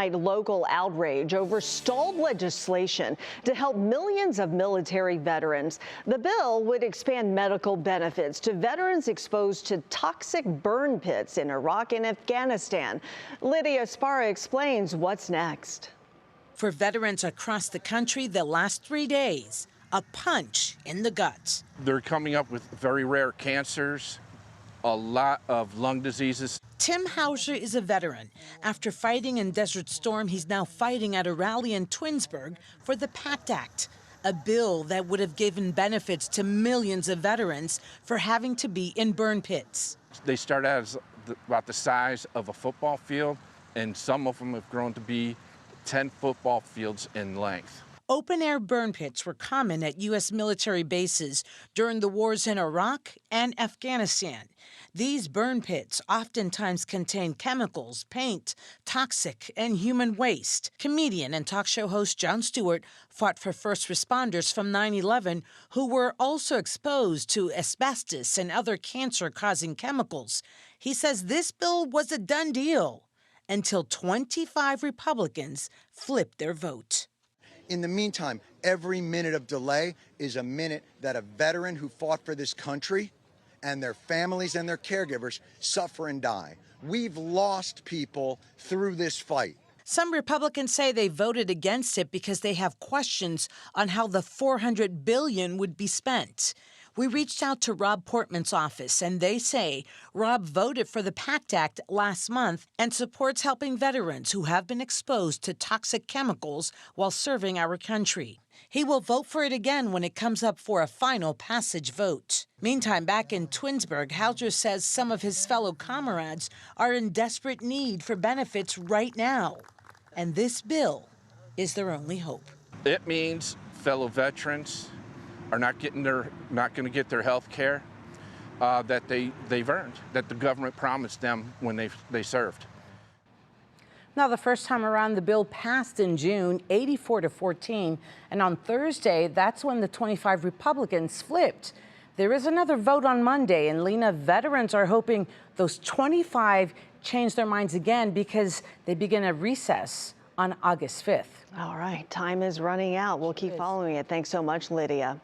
Local outrage over stalled legislation to help millions of military veterans. The bill would expand medical benefits to veterans exposed to toxic burn pits in Iraq and Afghanistan. Lydia Sparra explains what's next. For veterans across the country, the last 3 days, a punch in the gut. They're coming up with very rare cancers, a lot of lung diseases. Tim Hauser is a veteran. After fighting in Desert Storm, he's now fighting at a rally in Twinsburg for the PACT Act, a bill that would have given benefits to millions of veterans for having to be in burn pits. They start out as about the size of a football field, and some of them have grown to be 10 football fields in length. Open-air burn pits were common at U.S. military bases during the wars in Iraq and Afghanistan. These burn pits oftentimes contain chemicals, paint, toxic, and human waste. Comedian and talk show host Jon Stewart fought for first responders from 9/11 who were also exposed to asbestos and other cancer-causing chemicals. He says this bill was a done deal until 25 Republicans flipped their vote. In the meantime, every minute of delay is a minute that a veteran who fought for this country and their families and their caregivers suffer and die. We've lost people through this fight. Some Republicans say they voted against it because they have questions on how the $400 billion would be spent. We reached out to Rob Portman's office, and they say Rob voted for the PACT Act last month and supports helping veterans who have been exposed to toxic chemicals while serving our country. He will vote for it again when it comes up for a final passage vote. Meantime, back in Twinsburg, Hauser says some of his fellow comrades are in desperate need for benefits right now, and this bill is their only hope. It means fellow veterans are not going to get their health care that they've earned, that the government promised them when they served. Now, the first time around, the bill passed in June, 84-14, and on Thursday, that's when the 25 Republicans flipped. There is another vote on Monday, and Lena, veterans are hoping those 25 change their minds again because they begin a recess on August 5th. All right, time is running out. We'll keep following it. Thanks so much, Lydia.